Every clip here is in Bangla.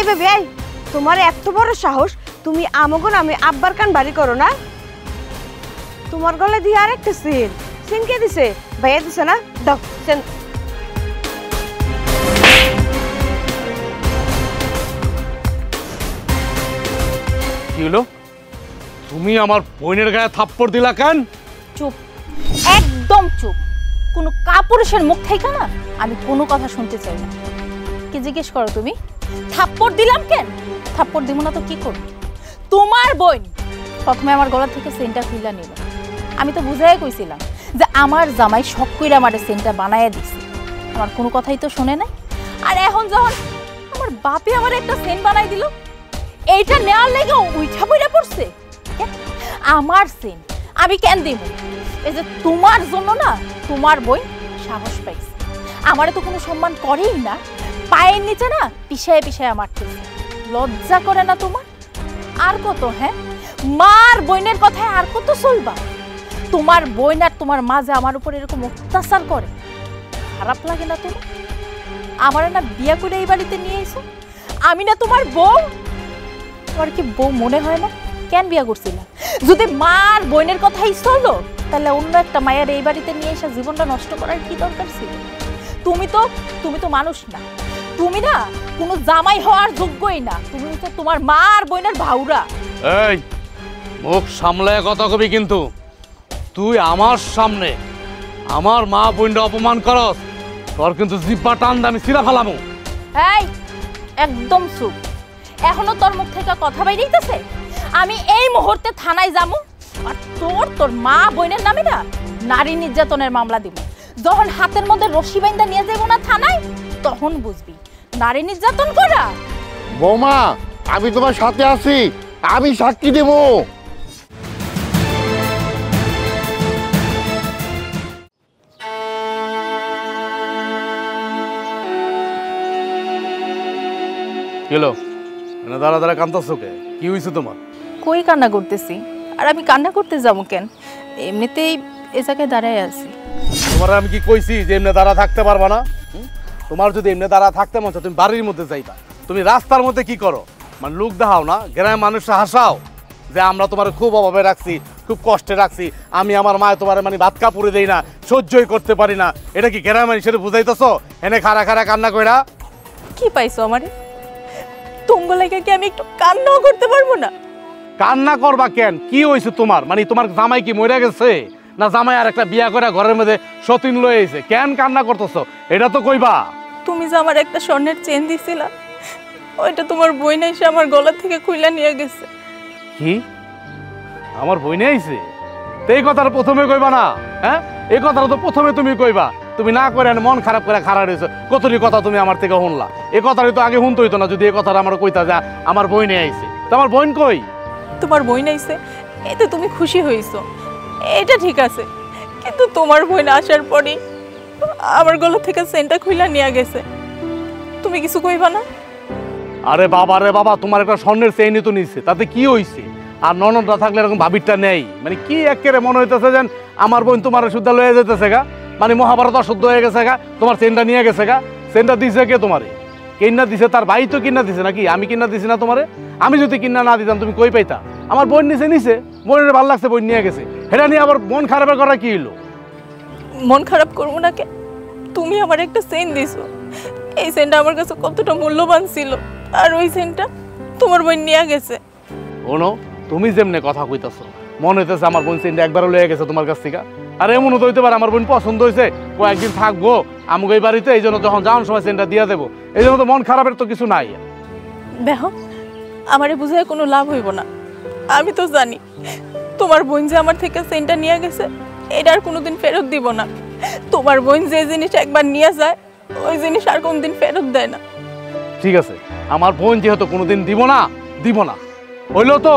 বেবি এই, তোমার এত বড় সাহস, তুমি আমাকে নামে আব্বার কান বাড়ি করো না? তোমার গলে দিয়ে আরেকটা সিন, সিন কে দিছে? ভাইয়া দিছে না? দাও সিন। কি হলো? তুমি আমার বোনের গায়ে থাপ্পড় দিলা কেন? চুপ, একদম চুপ। কোনো কাপুরুষের মুখ থেকে না আমি কোনো কথা শুনতে চাই না। কি জিজ্ঞেস করো তুমি? থাপ্পড় দিলাম কেন? থাপ্পড় দিব না তো কি করব? তোমার বোন প্রথমে আমার গলা থেকে সেন্টটা খুইলা নিল। আমি তো বুঝাই কইছিলাম যে আমার জামাই শখ কইরা আমারে সেন্টটা বানায়া দিছে। আমার কোনো কথাই তো শুনে নাই। আর এখন যখন আমার বাপে আমার একটা সেন্ট বানাই দিল, এইটা নেওয়ার লেগে উইঠা পইরা পড়ছে। আমার সেন্ট আমি কেন দিব? এই যে তোমার জন্য না তোমার বই সাহস পাইছে। আমারে তো কোনো সম্মান করেই না, পায়ের নিচে না পিছায় পিছায় মারতেছে। লজ্জা করে না তোমার? আর কত, হ্যাঁ, মার বোনের কথায় আর কত চলবা? তোমার বোন আর তোমার মা যে আমার উপর এরকম অত্যাচার করে, খারাপ লাগে না তোমার? আমার না বিয়া করে এই বাড়িতে নিয়ে এসো, আমি না তোমার বউ? তোমার কি বউ মনে হয় না? কেন বিয়া করছিলাম? যদি মার বোনের কথাই চলো, তাহলে অন্য একটা মায়ের এই বাড়িতে নিয়ে এসে জীবনটা নষ্ট করার কি দরকার ছিল? তুমি তো মানুষ না, তুমি না কোনো জামাই হওয়ার যোগ্যই না। তুমি তো তোমার মা আর বোনের ভাউরা। এই মুখ সামলায় কথা কবি, কিন্তু তুই আমার সামনে আমার মা বোনটা অপমান করস, তোর কিন্তু জিব্বা টান আমি সিরা ফেলামু। এই একদম চুপ। এখনো তোর মুখ থেকে কথা বাইরেইতেছে? আমি এই মুহূর্তে থানায় যাবো আর তোর মা বোনের নামে না নারী নির্যাতনের মামলা দিব। যখন হাতের মধ্যে রশি বাইন্দা নিয়ে যাবো না থানায়, তখন বুঝবি নারী নির্যাতন করা। বৌমা, আমি তোমার সাথে আছি, আমি সাক্ষী দেব। গেলো দাঁড়া দাঁড়া কান্তাছো কে? কি হয়েছে তোমার? কই কান্না করতেছি? আর আমি কান্না করতে যাবো কেন? এমনিতেই এ জায়গায় দাঁড়ায় আছি। তোমার আমি কি কইছি যে এমনি দাঁড়া থাকতে পারবা না? তোমার যদি এমনি দাঁড়া থাকতে মন চায় তুমি বাড়ির মধ্যে যাইবা। তুমি রাস্তার মধ্যে কি করো? মানে লোক দেখাও না, গ্রামের মানুষরা হাসাও যে আমরা তোমার খুব অভাবে রাখছি, খুব কষ্টে রাখছি, আমি আমার মায় তোমার মানে ভাত কাপড়ে দেই না, সহ্যই করতে পারি না। এটা কি গ্রামের মানুষের বুঝাইতেছো? এনে খাড়া খাড়া কান্না কইরা কি পাইছো আমারে? তুঙ্গলাকে কি আমি একটু কান্নাও করতে পারবো না? কান্না করবা কেন? কি হয়েছে তোমার? মানে তোমার জামাই কি মরে গেছে, না জামাই আর একটা বিয়া করে ঘরের মধ্যে সতীন লয়ে এসে? কেন কান্না করতেছো এটা তো কইবা। তুমি যে আমার একটা স্বর্ণের চেন দিছিলা, ওইটা তোমার বই না এসে আমার গলা থেকে খুইলা নিয়ে গেছে। কি আমার বই নিয়ে আইছে? এই কথাটা প্রথমে কইবা না? হ্যাঁ, এই কথাটা তো প্রথমে তুমি কইবা। তুমি না করে মন খারাপ করে খারাপ রয়েছো। কতটি কথা তুমি আমার থেকে শুনলা, এই কথাটা তো আগে শুনতে হইতো না যদি এই কথাটা আমার কইতা যে আমার বই নিয়ে আইছে। তো আমার বোন কই? তোমার বই নাইছে এতে তুমি খুশি হইছো, এটা ঠিক আছে, কিন্তু তোমার বোন আসার পরে আমার গলা থেকে চেনটা খুইলা নিয়ে গেছে। তুমি কিছু কইবা না? আরে বাবা রে বাবা, তোমার একটা স্বর্ণের চেইনই তো নিচ্ছে, তাতে কি হইছে? আর ননদটা থাকলে এরকম ভাবিরটা নেই? মানে কি একেবারে মনে হইতেছে যেন আমার বোন তোমার শুদ্ধ লয়ে যেতেছে গা, মানে মহাভারত অশুদ্ধ হয়ে গেছে গা, তোমার চেনটা নিয়ে গেছে গা। চেনটা দিছে কে তোমারে? কিন্না দিছে তার ভাই তো কিন্না দিছে নাকি? আমি কিন্না দিছি না তোমারে? আমি যদি কিন্না না দিতাম তুমি কই পাইতা? আমার বোন নিছে, বোনের ভালো লাগছে, বোন নিয়ে গেছে, সেটা নিয়ে আবার মন খারাপের করা কি হলো? মন খারাপ করবো না কে? তুমি আমার একটা চেন দিছো, এই চেনটা আমার কাছে কতটা মূল্যবান ছিল, আর ওই চেনটা তোমার বোন নিয়ে গেছে। শোনো, তুমি যেমনে কথা কইতাছো মনে হইতেছে আমার বোন চেনটা একবারও লয়ে গেছে তোমার কাছ থেকে। আর এমনও তো হইতে পারে আমার বোন পছন্দ হয়েছে, কয়েকদিন থাকবো আমাকে এই বাড়িতে, এই জন্য যখন যাওয়ার সময় চেনটা দিয়ে দেবো। এই জন্য তো মন খারাপের তো কিছু নাই। দেখো, আমারে বুঝায় কোনো লাভ হইব না। আমি তো জানি তোমার বোন যে আমার থেকে চেনটা নিয়ে গেছে, এটা আর কোনোদিন ফেরত দিব না। তোমার বোন যে জিনিস একবার নিয়ে যায়, ওই জিনিস আর কোনোদিন ফেরত দেয় না। ঠিক আছে, আমার বোন যেহেতু কোনোদিন দিব না হইলো তো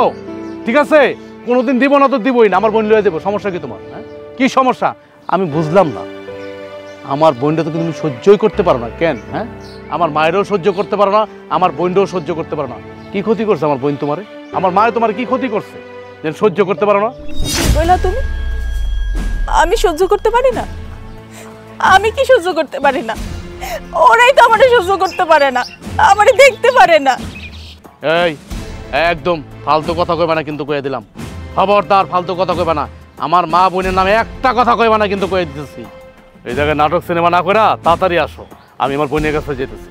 ঠিক আছে, কোনোদিন দিব না তো দিবই না, আমার বোন লয়ে যাবো। সমস্যা কি তোমার? হ্যাঁ, কি সমস্যা আমি বুঝলাম না। আমার বোনটা তো তুমি সহ্যই করতে পারো না কেন? হ্যাঁ, আমার মায়েরও সহ্য করতে পারো না, আমার বোনটাও সহ্য করতে পারো না। কি ক্ষতি করছে আমার বোন তোমারে? আমার মায়ে তোমার কি ক্ষতি করছে যে সহ্য করতে পারো না? বললা তুমি আমি সহ্য করতে পারি না? আমি কি সহ্য করতে পারি না? ওরাই তো আমারে সহ্য করতে পারে না, আমারে দেখতে পারে না। এই একদম ফালতু কথা কইবা না কিন্তু কয়ে দিলাম, খবরদার ফালতু কথা কইবা না। আমার মা বোনের নামে একটা কথা কইবা না কিন্তু কয়ে দিতেছি। এই জায়গায় নাটক সিনেমা না কইরা তাড়াতাড়ি আসো, আমি আমার বোনের কাছে যেতেছি।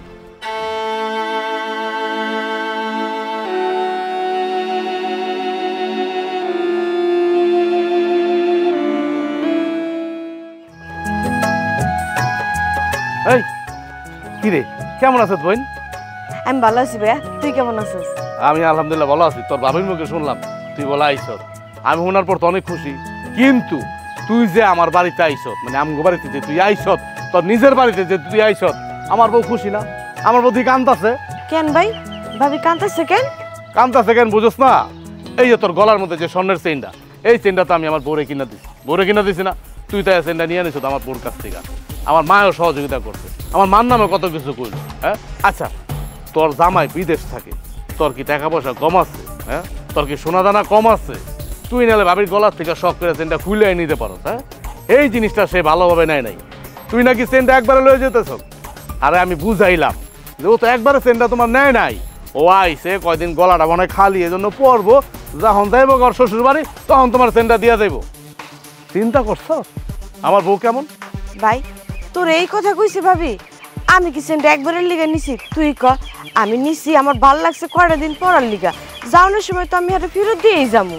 এই কি রে, কেমন আছিস বোন? আমি ভালো আছি ভাইয়া, তুই কেমন আছিস? আমি আলহামদুলিল্লাহ ভালো আছি। তোর বাবির মুখে শুনলাম তুই বলে আইস, আমি শোনার পর তো অনেক খুশি। কিন্তু তুই যে আমার বাড়িতে আইস, মানে আমগো বাড়িতে যে তুই আইস, তোর নিজের বাড়িতে যে তুই আইস, আমার বউ খুশি না? আমার বউ তুই কান্দাছে কেন ভাই? ভাবি কাঁদতেছে কেন? কান্দাছে কেন বুঝোস না? এই যে তোর গলার মধ্যে যে স্বর্ণের চেইনটা, এই চেইনটা তো আমি আমার বউরে কিনা দিছি। বউরে কিনা দিছি না? তুই তাই চেইনটা নিয়ে আনিস আমার বউর কাছ থেকে। আমার মায়েও সহযোগিতা করছে, আমার মার নামে কত কিছু কইল। হ্যাঁ আচ্ছা, তোর জামাই বিদেশ থাকে, তোর কি টাকা পয়সা কম আছে? হ্যাঁ, তোর কি সোনা দানা কম আছে? তুই নাহলে ভাবির গলার থেকে শখ করে চেনটা খুলে নিতে পারো। হ্যাঁ, এই জিনিসটা সে ভালোভাবে নেয় নাই। তুই নাকি চেনটা একবারে লয়ে যেতেছ। আরে আমি বুঝাইলাম যে ও তো একবারে চেনটা তোমার নেয় নাই, ও আইসে কয়দিন গলাটা মনে হয় খালি, এজন্য পরবো, যখন যাইব ঘর শ্বশুর বাড়ি তখন তোমার চেনটা দিয়ে দেবো। চিন্তা করছ আমার বউ কেমন? ভাই তোর এই কথা কইছি ভাবি, আমি কি সেন্ট একবারের লিগা নিছি? তুই ক। আমি নিছি আমার ভাল লাগছে কয়টা দিন পরার লিগা, যাওয়ানোর সময় তো আমি হাতে ফেরত দিয়েই যাবো।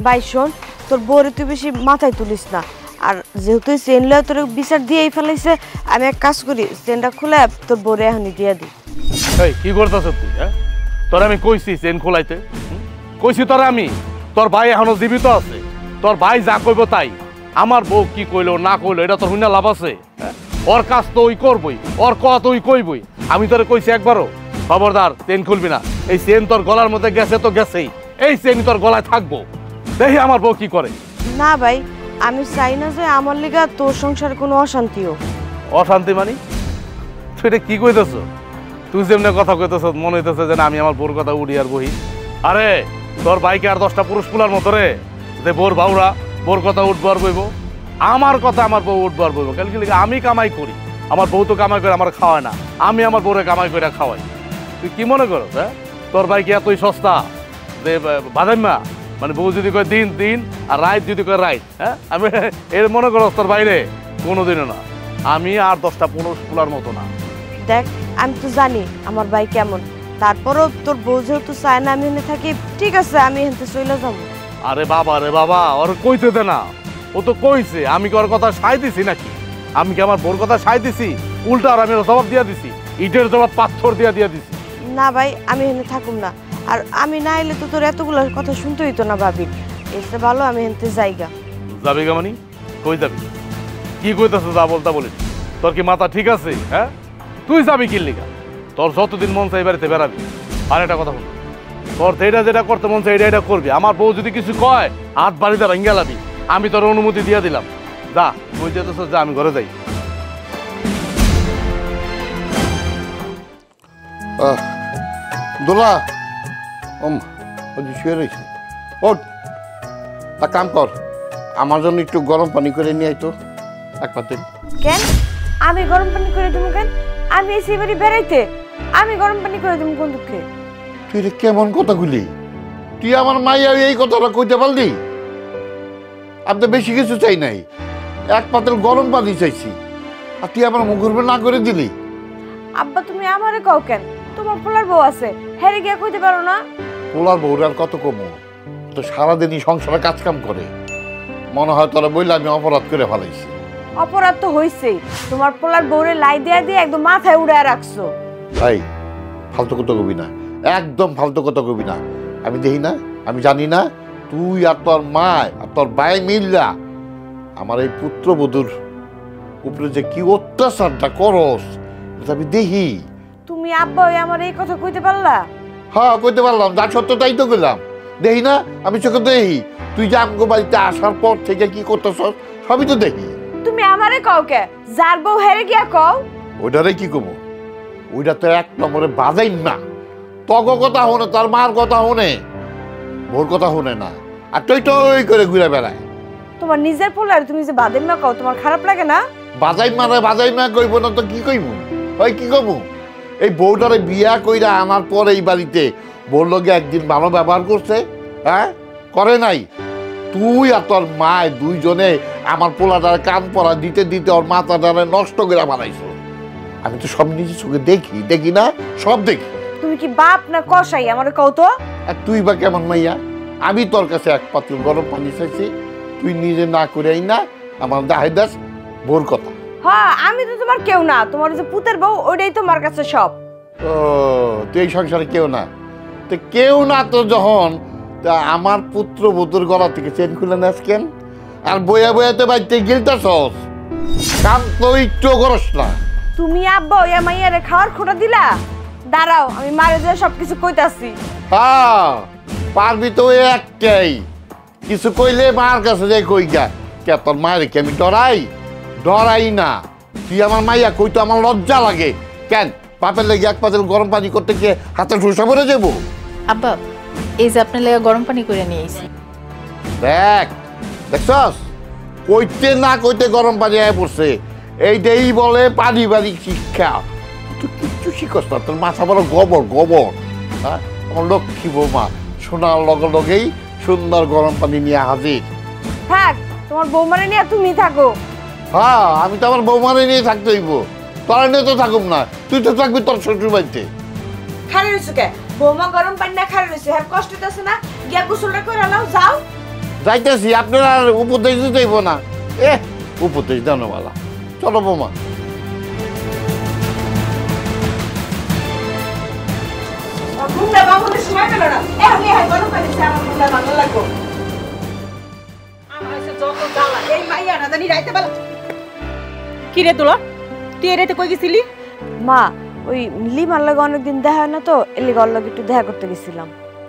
ভাই শোন, তোর বউরে তুই বেশি মাথায় তুলিস না। আর যেহেতু চেন লয়ে তোর বিচার দিয়েই ফেলাইছে, আমি এক কাজ করি, চেনটা খুলে তোর বউরে এখনই দিয়ে দিই। এই কি করতেছ তুই? হ্যাঁ, তোর আমি কইছি চেন খোলাইতে, কইছি তোর আমি। তোর ভাই এখনো জীবিত আছে, তোর ভাই যা কইব তাই। আমার বউ কি কইলো না কইলো এটা তোর হুইনা লাভ আছে? ওর কাজ তো ওই করবই, ওর কথা ওই কইবই। আমি তোরে কইছি একবারও খবরদার চেন খুলবি না। এই চেন তোর গলার মধ্যে গেছে তো গেছেই, এই চেন তোর গলায় থাকবো। দেখি আমার বউ কি করে। না ভাই, আমি চাই না যে আমার লিগা তোর সংসারে কোনো অশান্তি হোক। অশান্তি মানে? তুই এটা কি কইতেছ? তুই যেমনি কথা কইতেছ মনে হইতেছে যে আমি আমার বউর কথা উড়ি আর বহি। আরে তোর বাইকে আর 10টা পুরুষ পুলার মতো রে, যে বোর বাউরা বোর কথা উঠবো আর বইব। আমার কথা আমার বউ উঠবো আর বইব। কেন কি লিখে? আমি কামাই করি, আমার বউ তো কামাই করে আমার খাওয়ায় না, আমি আমার বউরে কামাই করে খাওয়াই। তুই কি মনে করস? হ্যাঁ, তোর বাইকে এতই সস্তা যে বাদাম্মা, মানে বউ যদি কয় দিন দিন আর রাইট যদি কয় রাইট। হ্যাঁ, আমি এর মনে করস তোর বাইরে? কোনোদিনও না। আমি আর 10টা পুরুষ পুলার মতো না। দেখ, আমি তো জানি আমার ভাই কেমন, তারপরও তোর বউ যেহেতু চায় না আমি এখানে থাকি, ঠিক আছে আমি এখান থেকে চলে যাবো। আরে বাবা রে বাবা, ওর কইতে দে না। ও তো কইছে, আমি কি ওর কথা সাই দিছি নাকি? আমি কি আমার বোর কথা সাই দিছি? উল্টা আর আমি ওর জবাব দিয়া দিছি, ইটের জবাব পাথর দিয়া দিছি। না ভাই, আমি এখানে থাকুম না। আর আমি না এলে তো তোর এতগুলো কথা শুনতে হইতো না ভাবি। এসে ভালো আমি এখান থেকে যাইগা। যাবি গা মানে? কই যাবি? কি কইতেছ যা বলতা বলিস? তোর কি মাথা ঠিক আছে? হ্যাঁ, তুই যাবি কি লিগা? তোর যতদিন মন চাই বাড়িতে বেড়াবি। আর একটা কথা বল, তোর যেটা যেটা করতে মন চাই এটা করবি। আমার বউ যদি কিছু কয় হাত বাড়িতে ভেঙ্গে লাবি। আমি তোর অনুমতি দিয়ে দিলাম, যা তুই যেতেছ যা, আমি ঘরে যাই। দোলা শুয়ে রয়েছে। ওঠ, এক কাম কর, আমার জন্য একটু গরম পানি করে নিয়ে আইতো এক পাতে। কেন আমি গরম পানি করে দেবো? কেন আমি এসে বাড়ি বেড়াইতে আমি গরম পানি করে দেবো কোন দুঃখে? তুই রে কেমন কথা গুলি? তুই আমার মাইয়া এই কথাটা কইতে পারলি? আমি তো বেশি কিছু চাই নাই, এক পাতিল গরম পানি চাইছি, আর তুই আমার মুখের উপর না করে দিলি। আব্বা তুমি আমারে কও কেন? তোমার পোলার বউ আছে, হেরে গিয়া কইতে পারো না? পোলার বউর আর কত কমো, তো সারাদিনই সংসারে কাজ কাম করে, মনে হয় তোরা বললে আমি অপরাধ করে ফেলাইছি। অপরাধ তো হইছেই, তোমার পোলার বউরে লাই দিয়া দিয়ে একদম মাথায় উড়ায় রাখছো। ভাই ফালতু কথা কবি না, একদম ফালতু কথা কবি না। আমি দেখি না, আমি জানি না তুই আর তোর মা আর তোর ভাই মিল্লা আমার এই পুত্রবধূর উপরে যে কি অত্যাচারটা করস আমি দেখি। তুমি আব্বা হয়ে আমার এই কথা কইতে পারলা? হ্যাঁ কইতে পারলাম, যা সত্য তাই তো গেলাম। দেখি না, আমি চোখে দেখি তুই যে আমগো বাড়িতে আসার পর থেকে কি করতেছ সবই তো দেখি। তুমি আমারে কও কে? যার বউ হেরে গিয়া কও। ওইটারে কি কব? ওইটা তো এক নম্বরে বাজাই না, তগ কথা হনে, তার মার কথা হনে, ভোর কথা হনে না, আর টই টই করে ঘুরে বেড়ায়। তোমার নিজের পোলার তুমি যে বাদেন না কও, তোমার খারাপ লাগে না? বাজাই মারা বাজাই না কইব না তো কি কইব? ওই কি কব? এই বউটারে বিয়া কইরা আনার পর এই বাড়িতে বউর লগে একদিন ভালো ব্যবহার করছে? হ্যাঁ, করে নাই? তুই আর তোর মায় দুইজনে আমার পোলাটার কান পরা দিতে দিতে ওর মাথাটারে নষ্ট করে বানাইছো। আমি তো সব নিজের চোখে দেখি না, সব দেখি। তুমি কি বাপ না কসাই আমারে কও তো? আর তুই বা কেমন মাইয়া? আমি তোর কাছে এক পাতিল গরম পানি চাইছি, তুই নিজে না করে না আমার দাহে দাস বোর কথা। হ্যাঁ, আমি তো তোমার কেউ না, তোমার যে পুতের বউ ওইটাই তোমার কাছে সব। ও, তুই এই সংসারে কেউ না? তো কেউ না তো যখন, তা আমার পুত্র বধূর গলা থেকে চেন খুলে নেস কেন? আর বইয়া বইয়াতে বাড়িতে গিলতাছস, কাম তো একটু করস না। তুমি আব্বা ওই মাইয়ারে খাওয়ার খোটা দিলা? দাঁড়াও, আমি মারে যে সবকিছু কইতাছি। হ্যাঁ, পারবি তো ওই একটাই, কিছু কইলে মার কাছে যাই কই গা। কে তোর মায়ের কি আমি ডরাই না? তুই আমার মাইয়া কই তো আমার লজ্জা লাগে কেন? বাপের লেগে এক পাতিল গরম পানি করতে গিয়ে হাতে ঠুসা পড়ে যাবো? আব্বা, এই যে আপনার লেগে গরম পানি করে নিয়ে এসেছি। দেখছস, কইতে না কইতে গরম পানি আয় পড়ছে। এইটাই বলে পারিবারিক শিক্ষা। তুই কিচ্ছু শিখস না, তোর মাথা বড় গোবর। হ্যাঁ, আমার লক্ষ্মী বৌমা সোনার লগেই সুন্দর গরম পানি নিয়ে হাজির। থাক, তোমার বৌমারে নিয়ে তুমি থাকো। হ্যাঁ, আমি তো আমার বৌমারে নিয়ে থাকতে হইব, তোরা নিয়ে তো থাকুম না। তুই তো থাকবি তোর শ্বশুর বাড়িতে। খারে রইছো কে? বৌমা গরম পানি না খারে রইছে, আর কষ্ট হইতাছে না? গিয়া গোসলটা কইরা নাও, যাও। যাইতেছি, আপনারা আর উপদেশ দিতে হইব না। উপদেশ জানোওয়ালা। চলো বৌমা। ঘুমটা ভাঙানোর সময় পেল না, এখন এই গরম পানি খেয়ে আমার ঘুমটা ভাঙা লাগবো। আমার এসে যত জ্বালা, এই মাইয়া না জানি রাইতে বেলা। কি রে তোলা, তুই এর কই গেছিলি? মা, ওই লিমার লগে অনেকদিন দেখা হয় না তো, এর লগে ওর লগে একটু দেখা করতে গেছিলাম।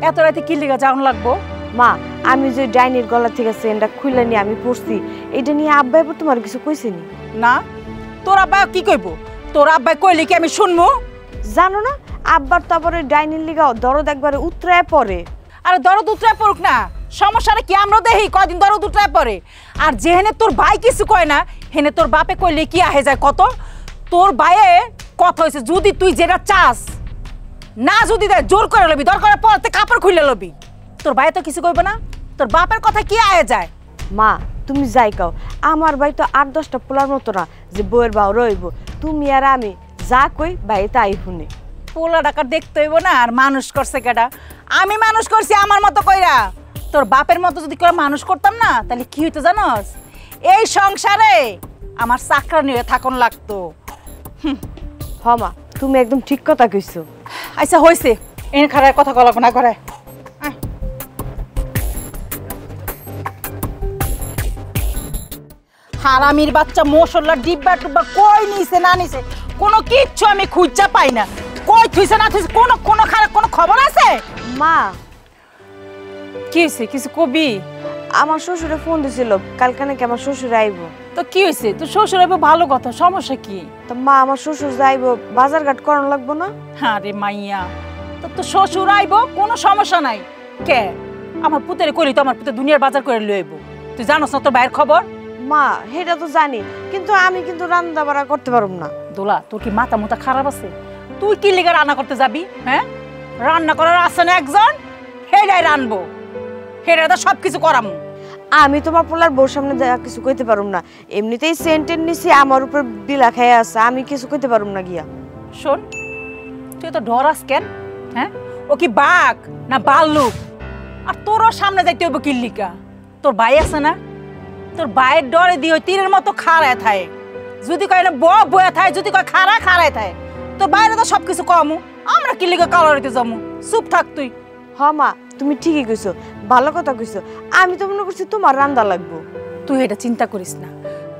এত রাতে কি লিগা যাওন লাগবো? মা, আমি যে ডাইনির গলা থেকে চেনটা খুলে নিয়ে আমি পড়ছি, এটা নিয়ে আব্বা এবার তোমার কিছু কইছেনি? না, তোর আব্বা কি কইব? তোর আব্বা কইলে কি আমি শুনবো? জানো না, আব্বার তারপরে ডাইনির লিগাও দরদ একবারে উতরায় পড়ে। আরে দরদ উতরায় পড়ুক না, সমস্যাটা কি? আমরা দেখি কয়দিন দরদ উতরায় পড়ে। আর যেহেনে তোর ভাই কিছু কয় না, হেনে তোর বাপে কইলে কি আহে যায় কত? তোর ভাইয়ে কথা হয়েছে, যদি তুই যেটা চাস না, যদি দেয় জোর করে লবি, দরকার পড়তে কাপড় খুলে লবি। তোর ভাই তো কিছু কইবে না, তোর বাপের কথা কি আহে যায়? মা, তুমি যাই কাও, আমার ভাই তো 8-10টা পোলার মতো না যে বউয়ের বাউ রইব। তুমি আর আমি যা কই ভাই তাই শুনে। পোলা টাকা দেখতে হইব না, আর মানুষ করছে কেটা? আমি মানুষ করছি আমার মতো কইরা। তোর বাপের মতো যদি করে মানুষ করতাম না, তাহলে কি হইতো জানোস? এই সংসারে আমার চাকরানি হয়ে থাকুন লাগতো। হ মা, তুমি একদম ঠিক কথা কইছো। আচ্ছা হইছে, এনে খারাপ কথা কলাব না ঘরে। হারামির বাচ্চা মশলার ডিব্বা টুব্বা কই নিছে না নিছে কোনো কিচ্ছু আমি খুঁজা পাই না। কই থুইছে না থুইছে কোনো খারাপ কোনো খবর আছে? মা, কি হয়েছে? কিছু কবি? আমার শ্বশুরে ফোন দিছিল, কালকে নাকি আমার শ্বশুর আইব। তো কি হয়েছে? তোর শ্বশুর আইব, ভালো কথা, সমস্যা কি? তো মা, আমার শ্বশুর যাইব, বাজার ঘাট করানো লাগবো না? আরে মাইয়া, তো শ্বশুর আইব, কোনো সমস্যা নাই। কে আমার পুতেরে কইলি তো আমার পুতে দুনিয়ার বাজার করে লই আইব। তুই জানোস না তোর ভাইয়ের খবর? মা, সেটা তো জানি, কিন্তু আমি কিন্তু রান্না বাড়া করতে পারব না। দোলা, তোর কি মাথা মুথা খারাপ আছে? তুই কি লিগা রান্না করতে যাবি? হ্যাঁ, রান্না করার আছে না একজন, হেডাই রানবো, হেডাই তো সব কিছু করামু। আমি তোমার পোলার বউর সামনে দেখা কিছু কইতে পারুম না, এমনিতেই সেন্টেন নিছি আমার উপর বিলা খাইয়া আছে, আমি কিছু কইতে পারুম না গিয়া। শোন, তুই তো ডরাস কেন? হ্যাঁ, ও কি বাঘ না ভাল্লুক? আর তোরও সামনে যাইতে হইব কিল্লিকা? তোর ভাই আছে না, তোর ভাইয়ের ডরে দিয়ে ওই তীরের মতো খাড়ায় থাকে। যদি কয় না বয়া থাকে, যদি কয় খাড়ায় থাকে, তোর বাইরে তো সবকিছু কমু, আমরা কিল্লিকা কালারিতে যাবো। চুপ থাক তুই। হ মা, তুমি ঠিকই কইছো, ভালো কথা কইছো। আমি তো মনে করছি তোমার রান্দা লাগবো। তুই এটা চিন্তা করিস না।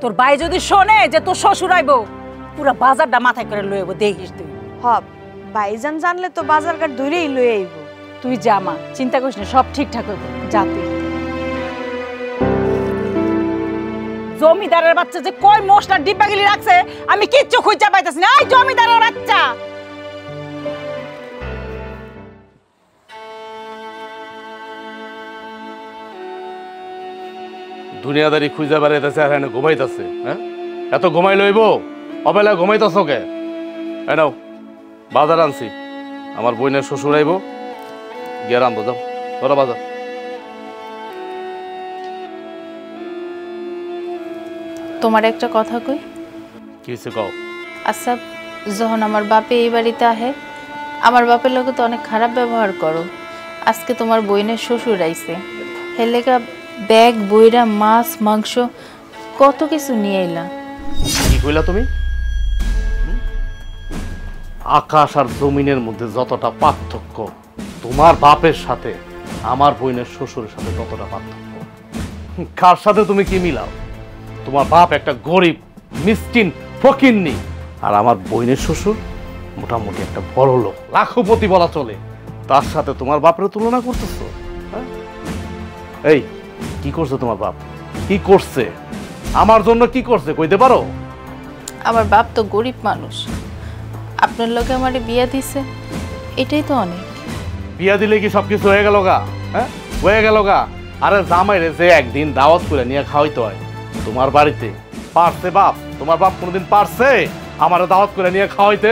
তোর ভাই যদি শোনে যে তোর শ্বশুর আইব, পুরা বাজারটা মাথায় করে লই আইব, দেখিস তুই। হ, ভাইজান জানলে তো বাজার ঘাট ধরেই লই আইব। তুই যা মা, চিন্তা করিস না, সব ঠিকঠাক হইব, যা তুই। জমিদারের বাচ্চা যে কই মশলার ডিব্বা গিলি রাখছে আমি কিচ্ছু খুঁজে পাইতেছি না। এই জমিদারের বাচ্চা, দুনিয়াদারি খুঁজে বেড়াইতেছে আর এনে ঘুমাইতেছে। হ্যাঁ, এত ঘুমাই লইব? অবেলা ঘুমাইতেছ কে? এ নাও, বাজার আনছি, আমার বোনের শ্বশুর আইব, গিয়ে রান্ধো, যাও তোরা বাজার। তোমার একটা কথা কই। কি হয়েছে কও? আচ্ছা, যখন আমার বাপে এই বাড়িতে আহে, আমার বাপের লোকে তো অনেক খারাপ ব্যবহার করো। আজকে তোমার বোনের শ্বশুর আইছে, হেলেকা ব্যাগ বইরা মাছ মাংস কত কিছু নিয়ে এলা। কি কইলা তুমি? আকাশ আর জমিনের মধ্যে যতটা পার্থক্য, তোমার বাপের সাথে আমার বোনের শ্বশুরের সাথে ততটা পার্থক্য। কার সাথে তুমি কি মিলাও? তোমার বাপ একটা গরিব মিসকিন ফকিন্নি, আর আমার বোনের শ্বশুর মোটামুটি একটা বড় লোক, লাখপতি বলা চলে। তার সাথে তোমার বাপের তুলনা করতেছো? হ্যাঁ? এই কি করছে তোমার বাপ? কি করছে আমার জন্য? কি করছে কইতে পারো? আমার বাপ তো গরিব মানুষ, আপনার লোকে আমারে বিয়া দিছে, এটাই তো অনেক। বিয়া দিলে কি সবকিছু হয়ে গেল গা? হ্যাঁ, হয়ে গেল গা? আরে জামাইরে যে একদিন দাওয়াত করে নিয়ে খাওয়াইতে হয় তোমার বাড়িতে, পারছে বাপ? তোমার বাপ কোনোদিন পারছে আমারে দাওয়াত করে নিয়ে খাওয়াইতে?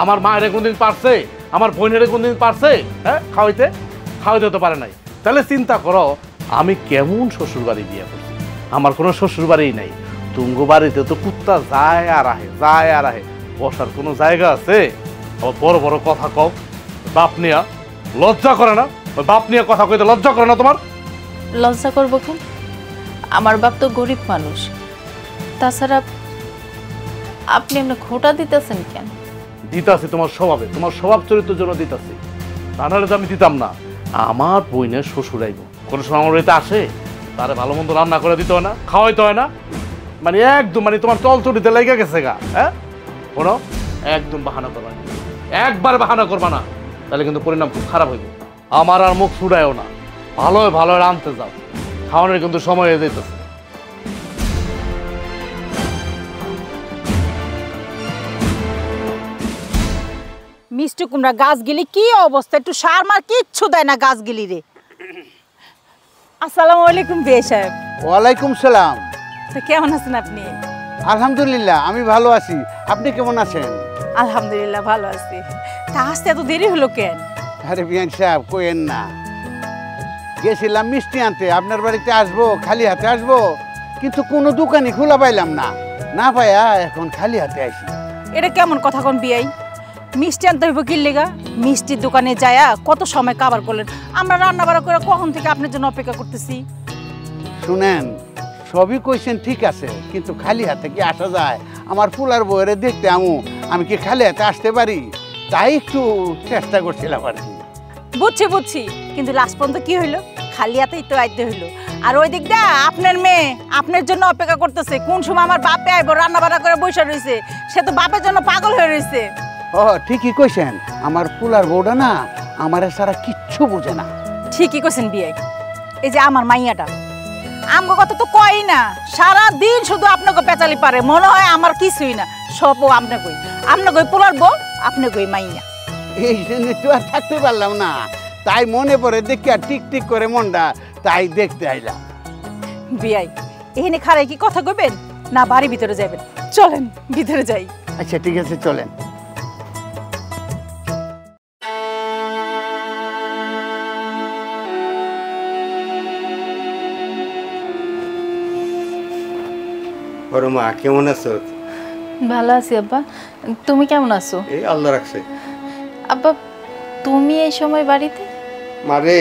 আমার মায়ের কোনদিন পারছে? আমার বোনের কোনদিন পারছে হ্যাঁ খাওয়াইতে? খাওয়াইতে তো পারে নাই। তাহলে চিন্তা করো আমি কেমন শ্বশুর বাড়ি বিয়ে করছি। আমার কোনো শ্বশুর বাড়িই নাই। তুঙ্গ বাড়িতে তো কুত্তা যায় আর আহে, যায় আর আহে, বসার কোনো জায়গা আছে? আবার বড় বড় কথা কও, বাপ নিয়া লজ্জা করে না? ওই বাপ নিয়ে কথা কইতে লজ্জা করে না তোমার? লজ্জা করবো কেন? আমার বাপ তো গরিব মানুষ। তাছাড়া আপনি এমনি খোটা দিতেছেন কেন? দিতাছি তোমার স্বভাবে, তোমার স্বভাব চরিত্রের জন্য দিতাছি, তা নাহলে তো আমি দিতাম না। আমার বোনের শ্বশুর আইব, কোনো সময় আমার বাড়িতে আসে, তারে ভালো মন্দ রান্না করে দিতে হয় না, খাওয়াইতে হয় না? মানে একদম মানে তোমার চলচড়িতে লেগে গেছে গা। হ্যাঁ, শোনো, একদম বাহানা করবা না, একবার বাহানা করবা না, তাহলে কিন্তু পরিণাম খুব খারাপ হইব। আমার আর মুখ ছুড়ায়ও না, ভালো ভালো আনতে যাও, খাওয়ানোর কিন্তু সময় হয়ে যেতেছে। মিষ্টি কুমড়া গাছগুলি কি অবস্থা, একটু সার মার কিচ্ছু দেয় না গাছগুলি রে। আসসালামু আলাইকুম বিয়ে সাহেব। ওয়ালাইকুম সালাম। তো কেমন আছেন আপনি? আলহামদুলিল্লাহ আমি ভালো আছি, আপনি কেমন আছেন? আলহামদুলিল্লাহ ভালো আছি। তা আসতে এত দেরি হলো কেন? আরে বিয়ান সাহেব কইেন না, গেছিলাম মিষ্টি আনতে, আপনার বাড়িতে আসবো, খালি হাতে আসবো, কিন্তু কোনো দোকানই খোলা পাইলাম না, না পাইয়া এখন খালি হাতে আসি। এটা কেমন কথা কোন বিয়াই? মিষ্টি আনতে হইব কি লেগা? মিষ্টির দোকানে যায়া কত সময় কাবার করলেন, আমরা রান্না বাড়া করে কখন থেকে আপনার জন্য অপেক্ষা করতেছি। শুনেন, সবই কইছেন ঠিক আছে, কিন্তু খালি হাতে কি আসা যায়? আমার ফুলার বউরে দেখতে আমি কি খালি হাতে আসতে পারি? তাই একটু চেষ্টা করছিলাম আর কি। বুঝছি বুঝছি, কিন্তু লাস্ট পর্যন্ত কি হইলো? খালি হাতেই তো আইতে হইলো। আর ওই দিক দা আপনার মেয়ে আপনার জন্য অপেক্ষা করতেছে, কোন সময় আমার বাপে আইব, রান্না বান্না করে বসে রয়েছে, সে তো বাপের জন্য পাগল হয়ে রয়েছে। ও ঠিকই কইছেন, আমার ফুলার বউটা না আমার সারা কিচ্ছু বোঝে না। ঠিকই কইছেন বিয়ে। এই যে আমার মাইয়াটা আমগো কথা তো কই না, সারা দিন শুধু আপনাকে পেঁচালি পারে, মনে হয় আমার কিছুই না, সবও আপনাকে পোলার বউ, আপনাকে মাইয়া। এই জন্য তো আর থাকতে পারলাম না, তাই মনে পড়ে দেখি আর টিক টিক করে মনটা, তাই দেখতে আইলাম। বিয়াই এখানে খারাই কি কথা কইবেন না বাড়ি ভিতরে যাবেন? চলেন ভিতরে যাই। আচ্ছা ঠিক আছে চলেন। ওরে মা কেমন আছো? ভালো আছি আব্বা, তুমি কেমন আছো? এই আল্লাহ রাখছে। আব্বা তুমি এই সময় বাড়িতে? মারে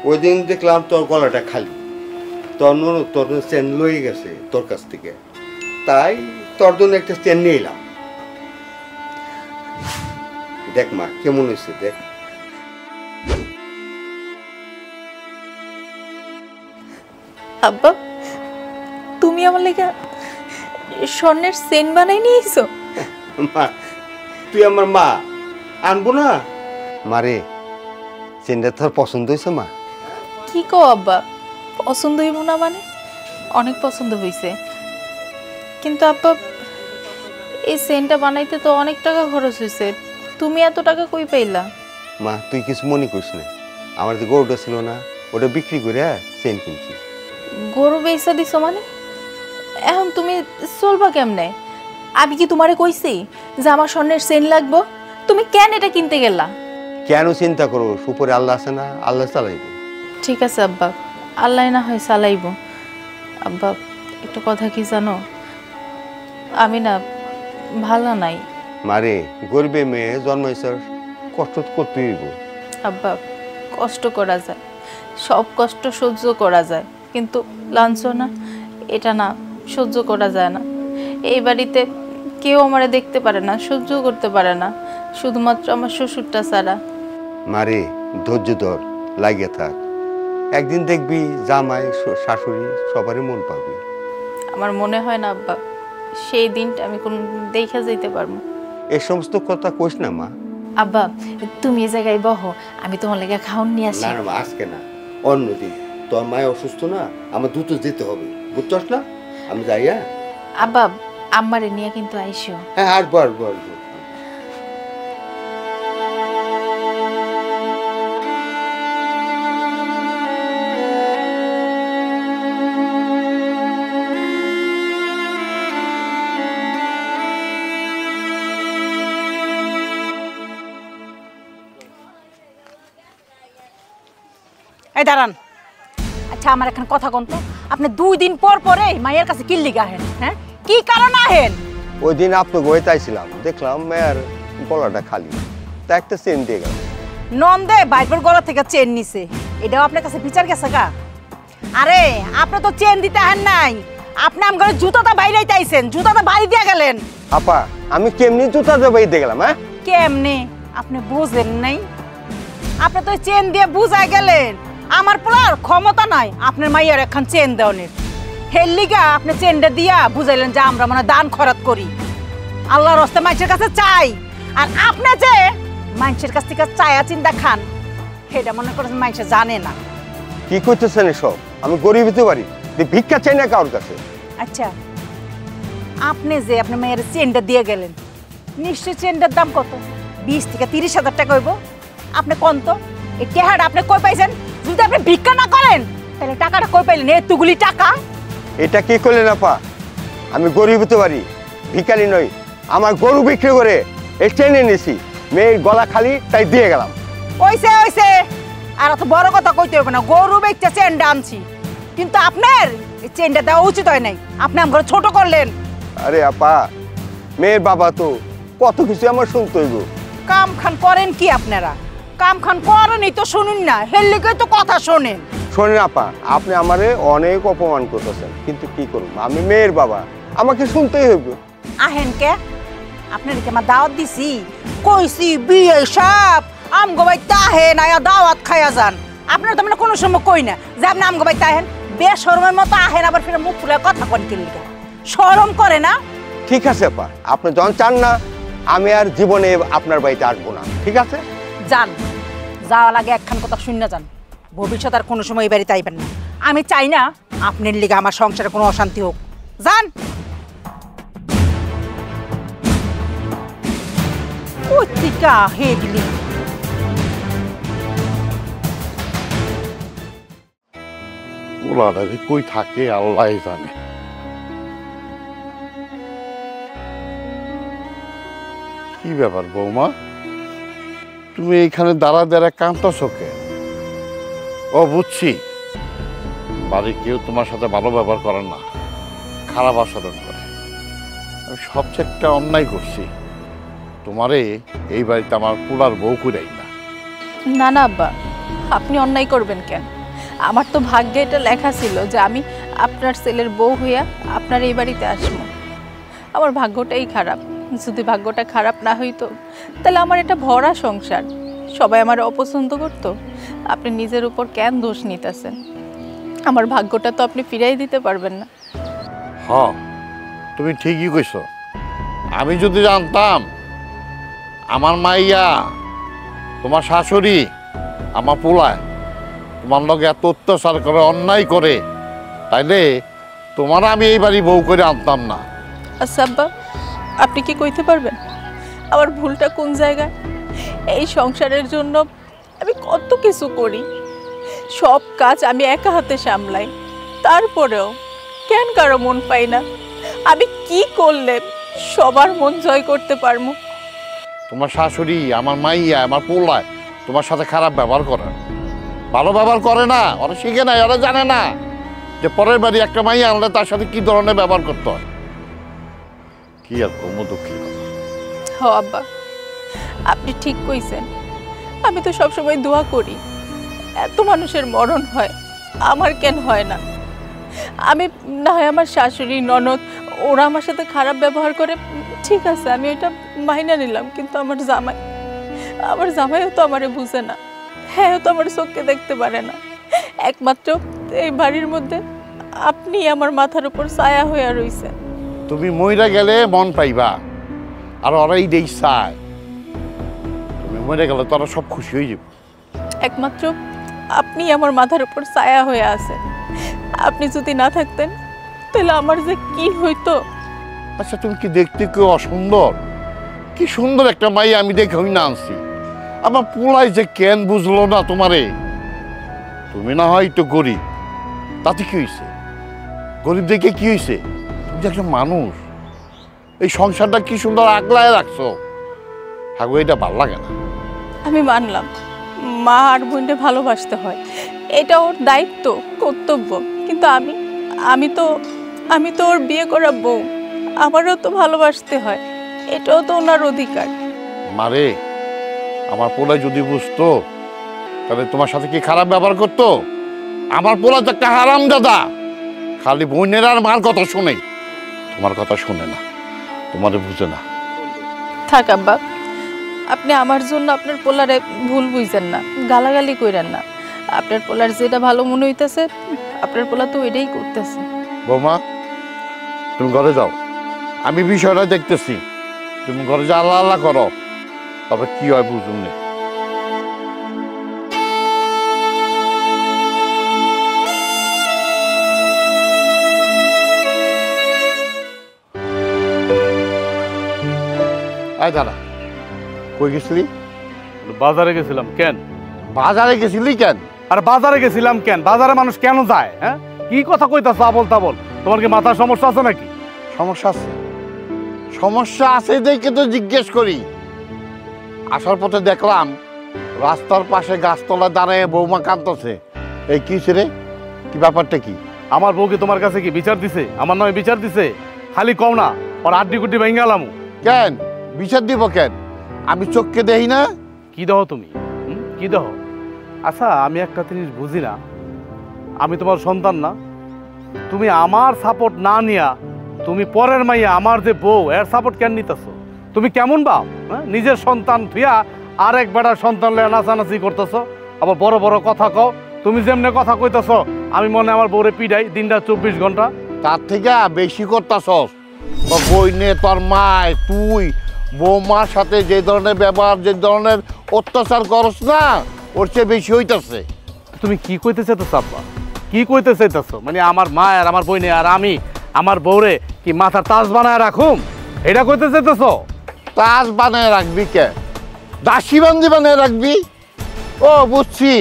ওই দিন দেখলাম তোর গলাটা খালি, তোর চেন লয়ে গেছে তোর কাছ থেকে, তাই তোর জন্য একটা চেন নিয়ে এলাম। দেখ মা কেমন হয়েছে দেখ। আব্বা তুমি আমার লেগে স্বর্ণের চেন বানাই নিয়েছো? মা তুই আমার মা, আনবো না? মারে চেনটা তোর পছন্দ হয়েছে মা? কি কো আব্বা, পছন্দ হইব না মানে? অনেক পছন্দ হয়েছে, কিন্তু আব্বা এই চেনটা বানাইতে তো অনেক টাকা খরচ হয়েছে, তুমি এত টাকা কই পাইলা? মা তুই কিছু মনে করিস না, আমার যে গরুটা ছিল না ওটা বিক্রি করে চেন কিনছি। গরু বেচা দিছো মানে? এখন তুমি চলবা কেমনে? আমি কি তোমারে কইছি যে আমার স্বর্ণের চেন লাগবো? তুমি কেন এটা কিনতে গেলা? কেন চিন্তা করো, উপরে আল্লাহ আছে না, আল্লাহ চালাইব। ঠিক আছে আব্বা, আল্লাহ না হয় চালাইব। আব্বা একটা কথা কি জানো, আমি না ভালো নাই। মারে গরিবে মেয়ে জন্মাইছার, কষ্ট করতে হইব। আব্বা কষ্ট করা যায়, সব কষ্ট সহ্য করা যায়, কিন্তু লাঞ্ছনা এটা না সহ্য করা যায় না। এই বাড়িতে কেউ আমারে দেখতে পারে না, সহ্য করতে পারে না, শুধুমাত্র আমার শ্বশুরটা ছাড়া। মারে ধৈর্য ধর, লাগিয়ে থাক, একদিন দেখবি জামাই শাশুড়ি সবারই মন পাবি। আমার মনে হয় না আব্বা সেই দিনটা আমি কোন দেখা যেতে পারবো। এই সমস্ত কথা কইস না মা। আব্বা তুমি এই জায়গায় বহো, আমি তোমার লেগে খাওন নিয়ে আসি। না না মা, আজকে না, অন্যদিন। তোর মায় অসুস্থ না, আমার দ্রুত যেতে হবে, বুঝছস না? আমি যাই। হ্যাঁ আব্বা আম্মারে নিয়ে কিন্তু আইসো। হ্যাঁ, আসবো আসবো আসবো। এই দাঁড়ান। আচ্ছা আমার এখন কথা কোন তো, আপনি 2 দিন পর পরে মায়ের কাছে কি লিগা আহেন? হ্যাঁ কি কারণ আহেন? ওই দিন আপনার বইতে চাইছিলাম, দেখলাম মেয়ের গলাটা খালি, তা একটা চেন দিয়ে গেল। নন্দে বাইবেল গলা থেকে চেন নিছে, এটাও আপনার কাছে বিচার গেছে গা? আরে আপনি তো চেন দিতে আহেন নাই, আপনি আমার জুতাটা বাইরাইতে আইছেন, জুতাটা বাড়ি দিয়ে গেলেন। আপা আমি কেমনি জুতা দিয়ে বাইতে গেলাম? হ্যাঁ কেমনে আপনি বুঝেন নাই? আপনি তো চেন দিয়ে বুঝাই গেলেন, আমার পোলার ক্ষমতা নাই আপনার মাইয়ার এখন চেন দেওয়ানের। হের লিগা আপনি চেনটা দিয়া বুঝাইলেন যে আমরা মানে দান খরচ করি, আল্লাহর রাস্তায় মানুষের কাছে চাই। আর আপনি যে মানুষের কাছ থেকে চায়া চিন্তা খান, সেটা মনে করেন মানুষে জানে না। কি করতেছেন এসব? আমি গরিব হতে পারি, ভিক্ষা চাই না কারোর কাছে। আচ্ছা আপনি যে আপনার মেয়ের চেনটা দিয়ে গেলেন, নিশ্চয় চেনটার দাম কত? 20 থেকে 30,000 টাকা হইব। আপনি কোন তো এই টাকাটা আপনি কই পাইছেন? যদি আপনি ভিক্ষা না করেন তাহলে টাকাটা কই পাইলেন এতগুলি টাকা? এটা কি করলেন আপা? আমি গরিব হতে পারি, ভিখারি নই। আমার গরু বিক্রি করে এই চেনে নিয়েছি, মেয়ের গলা খালি তাই দিয়ে গেলাম। ওইসে ওইসে আর অত বড় কথা কইতে হবে না, গরু বেচতে চেনটা আনছি, কিন্তু আপনার এই চেনটা দেওয়া উচিত হয় নাই, আপনি আমার ছোট করলেন। আরে আপা, মেয়ের বাবা তো কত কিছু আমার শুনতে হইব। কাম খান করেন কি আপনারা? কাম খান করেনই তো শুনুন না, হের লিগে তো কথা শোনেন। শোনেন আপা, আপনি আমারে অনেক অপমান করতেছেন, কিন্তু কি করব, আমি মেয়ের বাবা, আমাকে শুনতেই হইব। আহেন কে? আপনার কি আমার দাওয়াত দিছি? কইছি বিয়ে সব আমগো বাইতে আহেন, আয়া দাওয়াত খাইয়া যান। আপনার তো আমরা কোনো সময় কই না যে আপনি আমগো বাইতে আহেন, বেশরমের মতো আহেন, আবার ফিরে মুখ ফুলে কথা কন কিনলিকা, শরম করে না? ঠিক আছে আপা, আপনি যখন চান না, আমি আর জীবনে আপনার বাড়িতে আসবো না, ঠিক আছে? যান, যাওয়া লাগে একখান কথা শুনে যান, ভবিষ্যৎ আর কোনো সময় এই বাড়িতে আইবেন না। আমি চাই না আপনার লিগে আমার সংসারে কোনো অশান্তি হোক। যান। পত্রিকা হে দিলি ওলাটা যে কই থাকে আল্লাহ জানে। কি ব্যাপার বৌমা, তুমি এইখানে দাঁড়া দাঁড়া কাঁদতেছ কেন? ও বুঝছি, বাড়ির কেউ তোমার সাথে ভালো ব্যবহার করে না, খারাপ আচরণ করে। আমি সবচেয়ে একটা অন্যায় করছি, তোমারে এই বাড়িতে আমার পোলার বউ করাই না। না না আব্বা, আপনি অন্যায় করবেন কেন? আমার তো ভাগ্যে এটা লেখা ছিল যে আমি আপনার ছেলের বউ হইয়া আপনার এই বাড়িতে আসবো। আমার ভাগ্যটাই খারাপ। যদি ভাগ্যটা খারাপ না হইতো তাহলে আমার এটা ভরা সংসার, সবাই আমার অপছন্দ করতো। আপনি নিজের উপর কেন দোষ নিতেছেন? আমার ভাগ্যটা তো আপনি ফিরাই দিতে পারবেন না। হ্যাঁ, তুমি ঠিকই কইছো। আমি যদি জানতাম আমার মাইয়া, তোমার শাশুড়ি, আমার পোলায় তোমার লগে এত অত্যাচার করে, অন্যায় করে, তাইলে তোমার আমি এই বাড়ি বউ করে আনতাম না। আচ্ছা আব্বা, আপনি কি কইতে পারবেন আমার ভুলটা কোন জায়গায়? এই সংসারের জন্য আমি কত কিছু করি, সব কাজ আমি একা হাতে সামলাই, তারপরেও কেন কারো মন পাই না? আমি কি করলে সবার মন জয় করতে পারবো? তোমার শাশুড়ি আমার মাইয়া আমার পোলায় তোমার সাথে খারাপ ব্যবহার করে, ভালো ব্যবহার করে না। ওরা শিখে নাই, ওরা জানে না যে পরের বাড়ি একটা মাইয়া আনলে তার সাথে কি ধরনের ব্যবহার করতে হয়। কি আর কমো দুঃখী কথা। হ আব্বা, আপনি ঠিক কইছেন। আমি তো সবসময় দোয়া করি এত মানুষের মরণ হয়, আমার কেন হয় না? আমি না হয় আমার শাশুড়ি ননদ ওরা আমার সাথে খারাপ ব্যবহার করে, ঠিক আছে আমি এটা মাইনা নিলাম, কিন্তু আমার জামাইও তো আমারে বুঝে না, হ্যাঁ তো আমার চোখকে দেখতে পারে না। একমাত্র এই বাড়ির মধ্যে আপনি আমার মাথার উপর ছায়া হয়ে রইছেন। তুমি মইরা গেলে মন পাইবা, আর ওরাই দেই চায়। তুমি মরে গেলে তোরা সব খুশি হয়ে যাবে। একমাত্র আপনি আমার মাথার উপর ছায়া হয়ে আছেন। আপনি যদি না থাকতেন তাহলে আমার যে কি হইতো। আচ্ছা তুমি কি দেখতে কেউ অসুন্দর? কি সুন্দর একটা মাই আমি দেখে হই না আনছি। আমার পোলাই যে কেন বুঝলো না তোমারে? তুমি না হয় তো গরিব, তাতে কি হয়েছে? গরিব দেখে কি হয়েছে? তুমি যে একটা মানুষ, এই সংসারটা কি সুন্দর আগলায় রাখছো। হাগো এটা ভাল লাগে না। আমি মানলাম মা আর বোনকে ভালোবাসতে হয়, এটা ওর দায়িত্ব কর্তব্য, কিন্তু আমি তো ওর বিয়ে করা বউ, আমারও তো ভালোবাসতে হয়, এটাও তো ওনার অধিকার। মারে, আমার পোলাই যদি বুঝতো তাহলে তোমার সাথে কি খারাপ ব্যবহার করতো? আমার পোলা তো একটা হারাম দাদা, খালি বোনের আর মার কথা শুনে, তোমার কথা শুনে না, তোমারে বুঝে না। থাক আব্বা, আপনি আমার জন্য আপনার পোলারে ভুল বুঝছেন না, গালাগালি কইরেন না। আপনার পোলার যেটা ভালো মনে হইতেছে আপনার পোলা তো এটাই করতেছে। বৌমা, তুমি ঘরে যাও, আমি বিষয়টা দেখতেছি। তুমি ঘরে যা, আল্লাহ আল্লাহ করো, তবে কি হয় বুঝুন না। আয় দাঁড়া, কই গেছিলি? বাজারে গেছিলাম। কেন বাজারে গেছিলি কেন? আর বাজারে গেছিলাম কেন? বাজারে মানুষ কেন যায়? হ্যাঁ, কি কথা কইতাছ আবল তাবল? তোমার কি মাথার সমস্যা আছে নাকি? সমস্যা আছে, সমস্যা আছে দেখে তো জিজ্ঞেস করি। আসার পথে দেখলাম রাস্তার পাশে গাছতলা দাঁড়ায় বৌমা কাঁদতেছে। এই কি রে, কি ব্যাপারটা কি? আমার বউ কি তোমার কাছে কি বিচার দিছে? আমার নয় বিচার দিছে? খালি কও না ওর আড্ডি কুড্ডি ভেঙে গেলাম। কেন বিচার দিব কেন? আমি চোখকে দেখি না? কি দেহ তুমি? কি দেহ? আচ্ছা আমি একটা জিনিস বুঝি না, আমি তোমার সন্তান না? তুমি আমার সাপোর্ট না নিয়া তুমি পরের মাইয়া আমার যে বউ এর সাপোর্ট কেন নিতেছো? তুমি কেমন বাপ? হ্যাঁ, নিজের সন্তান থুয়া আরেক বেটার সন্তান লয়ে নাচানাচি করতেছো, আবার বড় বড় কথা কও। তুমি যেমনে কথা কইতেছো আমি মনে আমার বউরে পিডাই দিনটা 24 ঘন্টা। তার থেকে বেশি করতাছস। তোর বইনে, তোর মায়, তুই বৌমার সাথে যে ধরনের ব্যবহার, যে ধরনের অত্যাচার করস না, ওর চেয়ে বেশি হইতাছে। তুমি কি কইতে চাইতেছো আব্বা? কি কইতে চাইতেছো? মানে আমার মা আর আমার বইনে আর আমি আমার বউরে কি মাথার তাজ বানায় রাখুম, এটা কইতে চাইতেছো? তাজ বানায় রাখবি কে? দাসী বান্দি বানায় রাখবি? ও বুঝছি,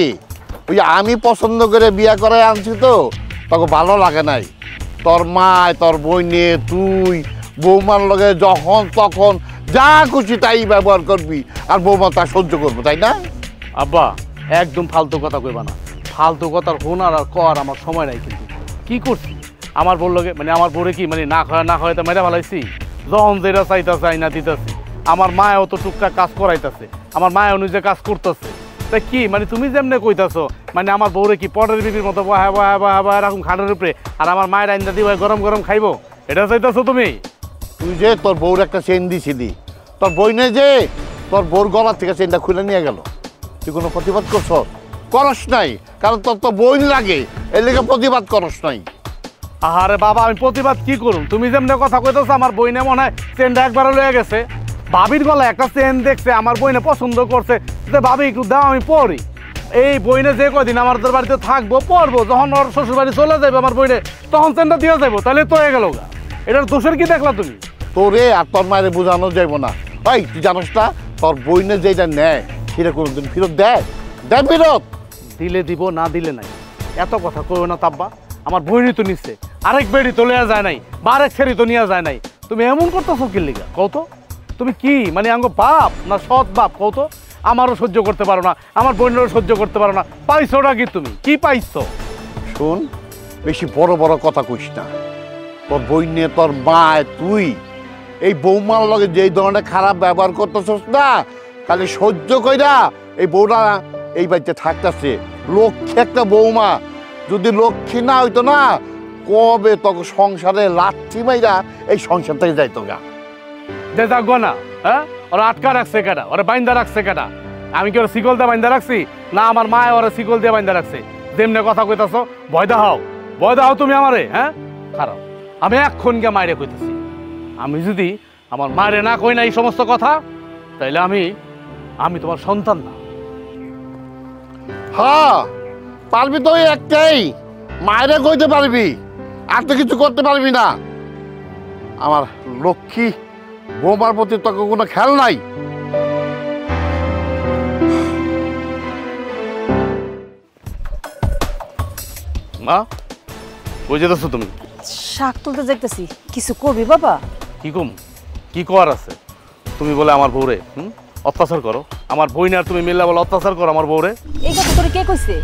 ওই আমি পছন্দ করে বিয়া করে আনছি তো, তোকে ভালো লাগে নাই। তোর মায়, তোর বইনে, তুই বৌমার লগে যখন তখন যা খুশি তাই ব্যবহার করবি, আর বৌমা তা সহ্য করবো, তাই না? আব্বা একদম ফালতু কথা কইবা না। ফালতু কথার হোনার আর কর আমার সময় নাই। কিন্তু কি করছি আমার বউর লগে? মানে আমার বউরে কি মানে না খাওয়াই তো মেরে ফেলাইছি? যখন যেটা চাইতেছে আইনা দিতেছি। আমার মায়ও তো টুকটাক কাজ করাইতেছে, আমার মায় অনুযায়ী কাজ করতেছে। তাই কি মানে তুমি যেমনে কইতাছো মানে আমার বউরে কি পটের বিবির মতো বহা বহা বহা বহা এরকম খাটের উপরে, আর আমার মায়ের আইনা দিব গরম গরম খাইবো, এটা চাইতেছো তুমি? তুই যে তোর বউর একটা চেন দিছিলি, তোর বইনে যে তোর বউর গলার থেকে চেনটা খুলে নিয়ে গেল, তুই কোনো প্রতিবাদ করছ? করস নাই, কারণ তোর তো বই লাগে, এর লেগে প্রতিবাদ করস নাই। আরে বাবা আমি প্রতিবাদ কি করুম? তুমি যেমনে কথা কইতেছো আমার বইনে মনে হয় চেনটা একবারও লয়ে গেছে। ভাবির গলায় একটা চেন দেখছে, আমার বইনে পছন্দ করছে, যে ভাবি একটু দাও আমি পড়ি। এই বইনে যে কদিন আমাদের বাড়িতে থাকবো পড়বো, যখন ওর শ্বশুর বাড়ি চলে যাবে আমার বইনে তখন চেনটা দিয়ে যাবো, তাহলে তো হয়ে গেল গা। এটার দোষের কি দেখলা তুমি? তোরে আর তোর মায়ের বোঝানো যাইব না। ওই তুই জানোস না তোর বইনে যেটা নেয় সেটা কোনোদিন ফেরত দেয়? দেয় ফেরত? দিলে দিব, না দিলে নাই। এত কথা কইও না তাব্বা, আমার বইনি তো নিচ্ছে, আরেক বেড়ি তো নেওয়া যায় নাই, বা আরেক ছেড়ি তো নেওয়া যায় নাই। তুমি এমন করতেছো কি লিগা কত? তুমি কি মানে আঙ্গ বাপ না সৎ বাপ কও তো? আমারও সহ্য করতে পারো না, আমার বোনেরও সহ্য করতে পারো না, পাইছোটা কি তুমি? কি পাইছো? শোন, বেশি বড় বড় কথা কইস না। তোর বইনে তোর মা তুই এই বৌমার লগে যেই ধরনের খারাপ ব্যবহার করতেছস না, খালি সহ্য কইরা এই বউটা এই বাড়িতে থাকতেছে। লক্ষ্মী একটা বৌমা, যদি লক্ষ্মী না হইতো না কবে তোকে সংসারে লাঠি মাইরা এই সংসার থেকে যাইতো গা। যে যাগো না, হ্যাঁ? ওরা আটকা রাখছে কেটা? ওরা বাইন্দা রাখছে কেটা? আমি কি ওরা শিকল দিয়ে বাইন্দা রাখছি, না আমার মা ওরা শিকল দিয়ে বাইন্দা রাখছে? যেমনে কথা কইতাছো, ভয় দাও তুমি আমারে, হ্যাঁ? খারাপ, আমি এক্ষণ গিয়ে মায়েরে কইতেছি। আমি যদি আমার মায়েরে না কই না এই সমস্ত কথা, তাইলে আমি তোমার সন্তান না। হ্যাঁ পারবি তো, ওই একটাই, মায়েরে কইতে পারবি, আর তো কিছু করতে পারবি না। আমার লক্ষ্মী বৌমার প্রতি তোকে কোনো খেয়াল নাই। মা, কই যেতেছো তুমি? শাক তুলতে যাইতেছি, কিছু কবি বাবা? কি কম, কি কর আছে? তুমি বলে আমার বউরে অত্যাচার করো, আমার বই না তুমি মিল্লা বলে অত্যাচার করো আমার বউরে। এই কথা তোরে কে কইছে?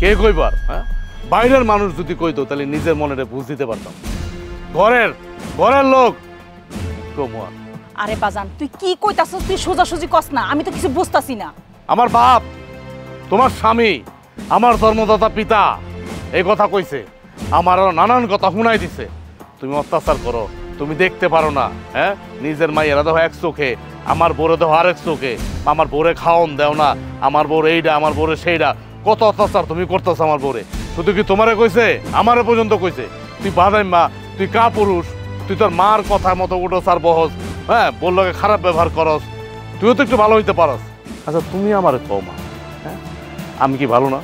কে কইবার? হ্যাঁ, বাইরের মানুষ যদি কইতো তাহলে নিজের মনে বুঝ দিতে পারতাম। ঘরের লোক কমুয়া। আরে বাজান, তুই কি কইতাছস? তুই সোজাসুজি কস না, আমি তো কিছু বুঝতাছি না। আমার বাপ, তোমার স্বামী, আমার ধর্মদাতা পিতা এই কথা কইছে, আমারও নানান কথা শুনাই দিছে। তুমি অত্যাচার করো, তুমি দেখতে পারো না, হ্যাঁ? নিজের মাইয়েরা দেখো এক চোখে, আমার বউরে দেখো আরেক চোখে, আমার বউরে খাওন দেও না, আমার বউরে এইটা, আমার বউরে সেইটা, কত অত্যাচার তুমি করতেছ আমার বউরে। শুধু কি তোমারে কইছে, আমারে পর্যন্ত কইছে। তুই বাদাই মা, তুই কা পুরুষ, তুই তোর মার কথা মতো উঠোস আর বহস, হ্যাঁ? বললোকে খারাপ ব্যবহার করস, তুইও তো একটু ভালো হইতে পারস। আচ্ছা তুমি আমারে কও মা, হ্যাঁ? আমি কি ভালো না?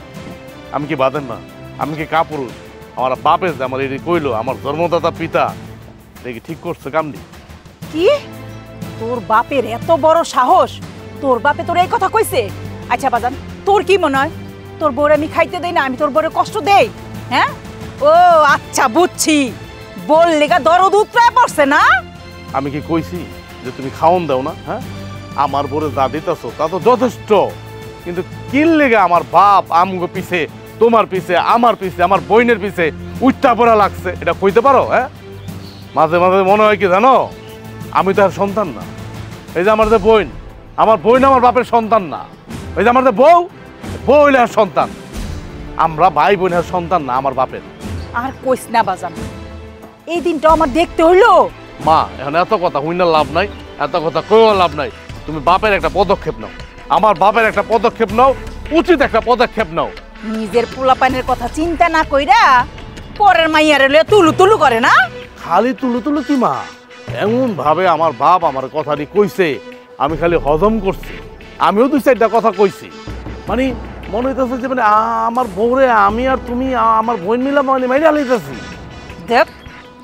আমি কি বাদেন না? আমি কি কা পুরুষ? আমার বাপে যে আমার এটি কইলো, আমার জন্মদাতা পিতা, দেখি ঠিক করছে কামনি। কি তোর বাপের এত বড় সাহস? তোর বাপে তোর এই কথা কইছে? আচ্ছা বাজান, তোর কি মনে হয় তোর বউরে আমি খাইতে দেই না, আমি তোর বউরে কষ্ট দেই? হ্যাঁ, ও আচ্ছা বুঝছি, বল লেগা দরদ উতরায় পড়ছে না? আমি কি কইছি যে তুমি খাওন দাও না? হ্যাঁ, আমার বউরে যা দিতেছো তা তো যথেষ্ট, কিন্তু কিল লেগে আমার বাপ আমগো পিছে, তোমার পিছে, আমার পিছে, আমার বইনের পিছে উঠটা পড়া লাগছে, এটা কইতে পারো? হ্যাঁ, মাঝে মাঝে মনে হয় কি জানো, আমি তো আর সন্তান না। এই যে আমার যে বোন, আমার বাপের সন্তান না। ওই যে আমার যে বউ হইলে আর সন্তান, আমরা ভাই বোনের সন্তান না আমার বাপের। আর কইস না বাজান, এই দিনটা আমার দেখতে হইলো। মা, এখন এত কথা হইনা লাভ নাই, এত কথা কইও লাভ নাই। তুমি বাপের একটা পদক্ষেপ নাও, আমার বাপের একটা পদক্ষেপ নাও, উচিত একটা পদক্ষেপ নাও। নিজের পোলাপানের কথা চিন্তা না কইরা পরের মাইয়ারে লইয়া তুলু তুলু করে না? খালি তুলু কি মা, এমন ভাবে আমার বাপ আমার কথাটি কইছে, আমি খালি হজম করছি। আমিও দুই চারটা কথা কইছি, মানে মনে হইতেছে যে মানে আমার বউরে আমি আর তুমি আমার বোন মিলা মানে মাইরে হালাইতেছি। দেখ,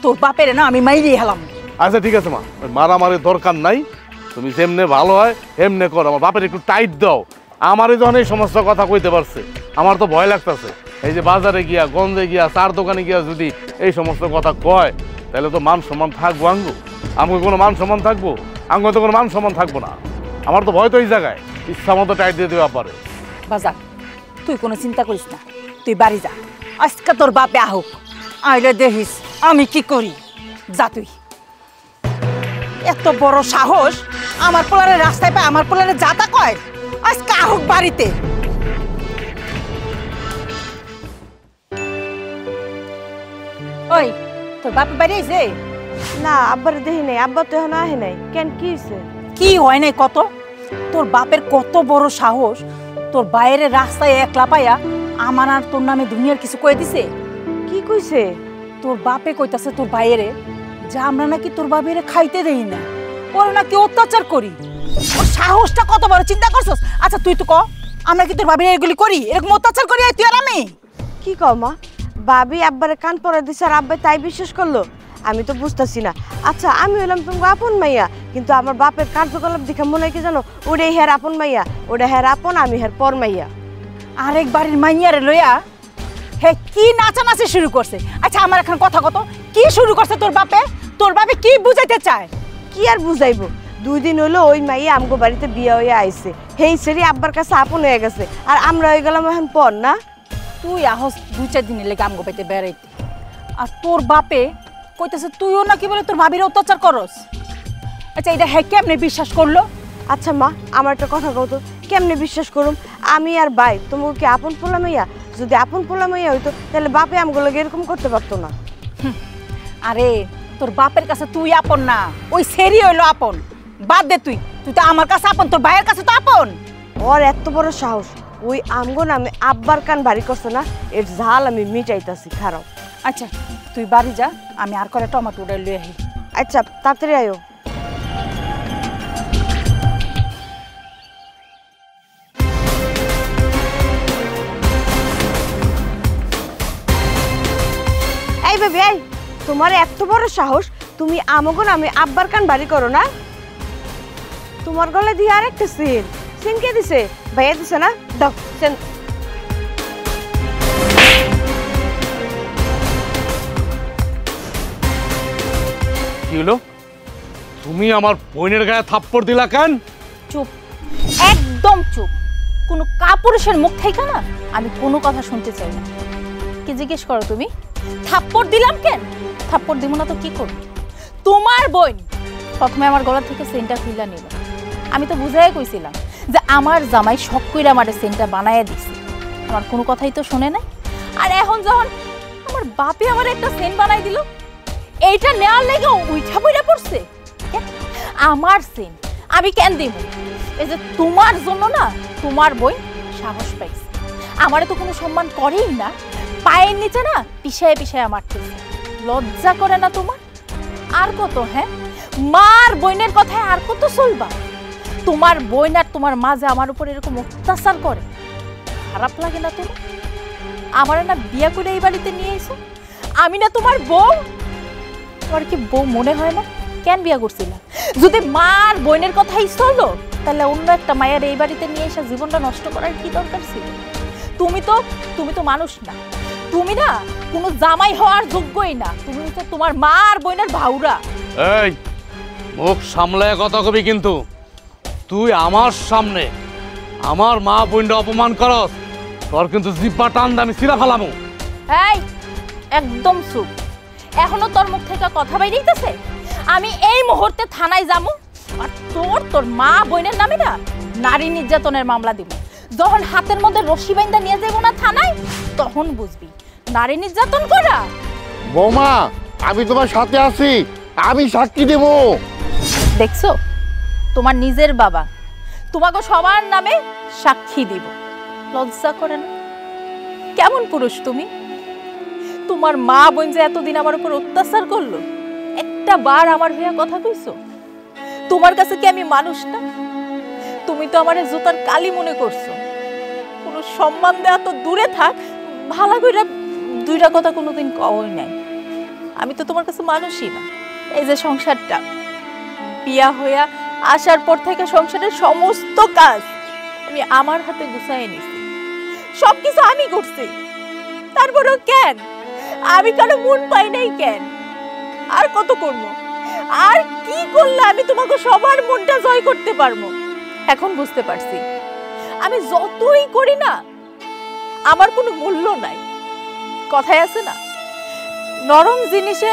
তোর বাপেরে না আমি মাইরে হেলাম। আচ্ছা ঠিক আছে মা, মারামারির দরকার নাই, তুমি যেমনে ভালো হয় এমনে করো। আমার বাপের একটু টাইট দাও, আমারই যখন এই সমস্ত কথা কইতে পারছে, আমার তো ভয় লাগতেছে। এই যে বাজারে গিয়া, গঞ্জে গিয়া, চার দোকানে গিয়া যদি এই সমস্ত কথা কয়, তাহলে তো মান সম্মান থাকবো আঙ্গু? আমাকে কোনো মান সম্মান থাকবো? আঙ্গু তো কোনো মান সম্মান থাকবো না। আমার তো ভয় তো এই জায়গায়, ইচ্ছা মতো টাইট দিয়ে দেওয়া পারে। বাজার, তুই কোনো চিন্তা করিস না, তুই বাড়ি যা। আজকে তোর বাপে আহুক, আইলে দেখিস আমি কি করি। যা তুই। এত বড় সাহস, আমার পোলারে রাস্তায় পায় আমার পোলারে যাতা কয়। আজকে আহুক বাড়িতে। ওই তোর বাপে বাড়ি আইছে? না, আব্বারে দেখি নাই, আব্বা তো এখন আহে নাই। কেন, কি হয়েছে? কি হয় নাই কত? তোর বাপের কত বড় সাহস, তোর বাইরে রাস্তায় একলা পাইয়া আমার আর তোর নামে দুনিয়ার কিছু কয়ে দিছে। কি কইছে? তোর বাপে কইতাছে তোর বাইরে যে আমরা নাকি তোর বাপেরে খাইতে দেই না, ওরা নাকি অত্যাচার করি। ওর সাহসটা কত বড়, চিন্তা করছস? আচ্ছা তুই তো ক, আমরা কি তোর বাপের এগুলি করি, এরকম অত্যাচার করি তুই আর আমি? কি কও মা, ভাবি আব্বারে কান পড়া দিছে আর আব্বাই তাই বিশ্বাস করলো? আমি তো বুঝতেছি না। আচ্ছা আমি হইলাম তোমার আপন মাইয়া, কিন্তু আমার বাপের কার্যকলাপ দেখে মনে হয় কি জানো, ওটাই হের আপন মাইয়া, ওটা হের আপন, আমি হের পর মাইয়া। আরেক বাড়ির মাইয়ারে লইয়া হে কি নাচানাচি শুরু করছে। আচ্ছা আমার এখন কথা কত, কি শুরু করছে তোর বাপে? তোর বাপে কি বুঝাইতে চায়? কি আর বুঝাইবো, 2 দিন হলো ওই মাইয়া আমগো বাড়িতে বিয়ে হয়ে আইছে, হেই সেরি আব্বার কাছে আপন হয়ে গেছে, আর আমরা হয়ে গেলাম এখন পর না। তুই আহস 2-4 দিনের লেগে আমগো পাইতে বেড়াইতে, আর তোর বাপে কইতেছে তুইও নাকি বলে তোর ভাবির অত্যাচার করস। আচ্ছা এটা হ্যাঁ কেমনে বিশ্বাস করলো? আচ্ছা মা, আমার একটা কথা কও তো, কেমনে বিশ্বাস করুম? আমি আর ভাই তোমাকে কি আপন পোলা মাইয়া? যদি আপন পোলা মাইয়া হইতো তাহলে বাপে আমগো লাগে এরকম করতে পারতো না। আরে তোর বাপের কাছে তুই আপন না, ওই সেরি হইলো আপন। বাদ দে, তুই তুই তো আমার কাছে আপন, তোর ভাইয়ের কাছে তো আপন। ওর এত বড় সাহস, ওই আমগো নামে আব্বার কান বাড়ি করছে না, এর ঝাল আমি মিটাইতাছি, খারাপ। আচ্ছা তুই বাড়ি যা, আমি আর করে টমেটো উড়াই লই আহি। আচ্ছা তাড়াতাড়ি আয়ো। এই বেবি, এই তোমার এত বড় সাহস, তুমি আমগো নামে আব্বার কান বাড়ি করো না? তোমার গলে দিয়ে আরেকটা সিন। সিন কে দিছে? ভাইয়া দিছে না? দাও সিন। কি হলো? তুমি আমার বোনের গায়ে থাপ্পড় দিলা কেন? চুপ, একদম চুপ। কোনো কাপুরুষের মুখ থেকে না আমি কোনো কথা শুনতে চাই না। কি জিজ্ঞেস করো তুমি? থাপ্পড় দিলাম কেন? থাপ্পড় দিব না তো কি করব? তোমার বোন প্রথমে আমার গলা থেকে সেন্টটা খুইলা নিল। আমি তো বুঝাই কইছিলাম যে আমার জামাই শখ কইরা আমারে সেন্টটা বানাইয়া দিছে। আমার কোনো কথাই তো শুনে নাই। আর এখন যখন আমার বাপে আমার একটা সেন্ট বানাই দিল, এইটা নেওয়ার লেগে উইঠা বইরা পড়ছে। আমার সেন্ট আমি কেন দিব? এই যে তোমার জন্য না তোমার বই সাহস পাইছে, আমারে তো কোনো সম্মান করেই না, পায়ের নিচে না পিছায় পিছায় মারতেছে। লজ্জা করে না তোমার? আর কত, হ্যাঁ মার বোনের কথায় আর কত চলবা? তোমার বোন আর তোমার মা যে আমার উপর এরকম অত্যাচার করে, খারাপ লাগে না তোমার? আমার না বিয়া করে এই বাড়িতে নিয়ে এসো, আমি না তোমার বউ? তোমার কি বউ মনে হয় না? কেন বিয়া করছিলাম? যদি মার বোনের কথাই চলো, তাহলে অন্য একটা মায়ের এই বাড়িতে নিয়ে এসে জীবনটা নষ্ট করার কি দরকার ছিল? তুমি তো মানুষ না, তুমি না কোনো জামাই হওয়ার যোগ্যই না, তুমি তো তোমার মা আর বোনের ভাউরা। এই মুখ সামলায় কথা কবি, কিন্তু তুই আমার সামনে আমার মা বোনটা অপমান করস, তোর কিন্তু জিব্বা টান আমি সিরা ফেলামু। এই একদম চুপ। এখনো তোর মুখ থেকে কথা বাইরেইতেছে? আমি এই মুহূর্তে থানায় যাবো, আর তোর মা বোনের নামে না নারী নির্যাতনের মামলা দিব। যখন হাতের মধ্যে রশি বাইন্দা নিয়ে যাবো না থানায়, তখন বুঝবি নারী নির্যাতন করা। বৌমা, আমি তোমার সাথে আছি, আমি সাক্ষী দেব। দেখছো, তোমার নিজের বাবা তোমাকে সবার নামে সাক্ষী দিব। লজ্জা করে না? কেমন পুরুষ তুমি? তোমার মা বোন যে এতদিন আমার উপর অত্যাচার করলো, একটা বার আমার হইয়া কথা কইছো? তোমার কাছে কি আমি মানুষ না? তুমি তো আমার জুতার কালি মনে করছো। কোনো সম্মান দেওয়া তো দূরে থাক, ভালো কইরা দুইটা কথা কোনোদিন কওই নাই। আমি তো তোমার কাছে মানুষই না। এই যে সংসারটা, বিয়া হইয়া আসার পর থেকে সংসারের সমস্ত কাজ আমি আমার হাতে গুছাই নিছি, সবকিছু আমি করছি। তারপরেও কেন আমি কারো মন পাই নাই কেন? আর কত করব? আর কি করলে আমি তোমাকে সবার মনটা জয় করতে পারবো? এখন বুঝতে পারছি, আমি যতই করি না আমার কোনো মূল্য নাই। কথায় আছে না, নরম জিনিসে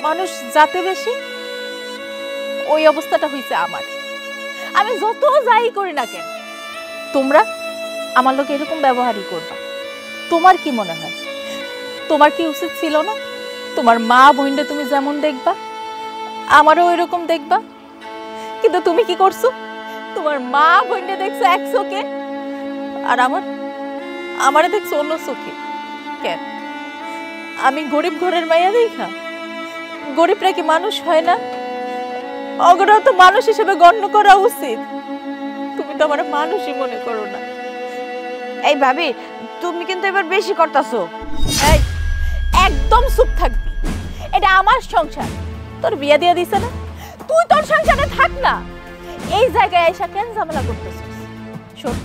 মানুষ যাতে বেশি, ওই অবস্থাটা হইছে আমার। আমি যত যাই করি না কেন, তোমরা আমার লোক এরকম ব্যবহারই করবা। তোমার কি মনে হয়, তোমার কি উচিত ছিল না তোমার মা বোনটা তুমি যেমন দেখবা আমারও ওইরকম দেখবা? কিন্তু তুমি কি করছো? তোমার মা বোনটা দেখছো এক চোখে, আর আমারে দেখছো অন্য চোখে। কেন? আমি গরিব ঘরের মাইয়া দেখা? গরিবরা কি মানুষ হয় না? অগরাও তো মানুষ হিসেবে গণ্য করা উচিত। তুমি তো আমার মানুষই মনে করো না। এই ভাবি, তুমি কিন্তু এবার বেশি করতাছো। এই একদম চুপ থাকবি, এটা আমার সংসার। তোর বিয়ে দিয়ে দিছে না, তুই তোর সংসারে থাক না। এই জায়গায় আইসা কেন ঝামেলা করতেছিস? শোন,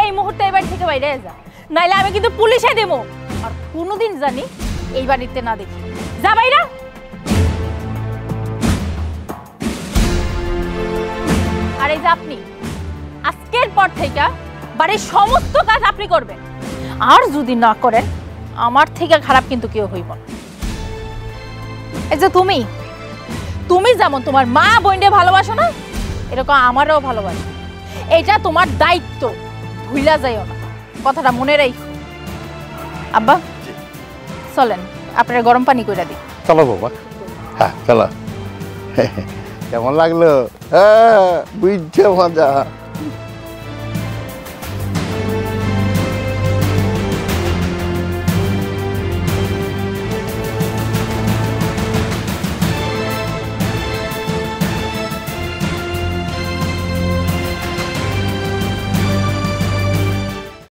এই মুহূর্তে এই বাড়ি থেকে বাইরে যা, নাইলে আমি কিন্তু পুলিশে দেবো। আর কোনোদিন জানি এই বাড়িতে না দেখি। যা বাইরা। আর এই যে আপনি আজকের পর থেকে বাড়ির সমস্ত কাজ আপনি করবেন, আর যদি না করেন আমার থেকে খারাপ কিন্তু কেউ হইব না। এই যে তুমি তুমি যেমন তোমার মা বোনকে ভালোবাসো না, এরকম আমারও ভালোবাসো। এটা তোমার দায়িত্ব, ভুলা যাইও না, কথাটা মনে রাখো। আব্বা চলেন আপনারা গরম পানি কইরা দিই। চলো বাবা, হ্যাঁ চলো। কেমন লাগলো? হ্যাঁ বুঝছে মজা।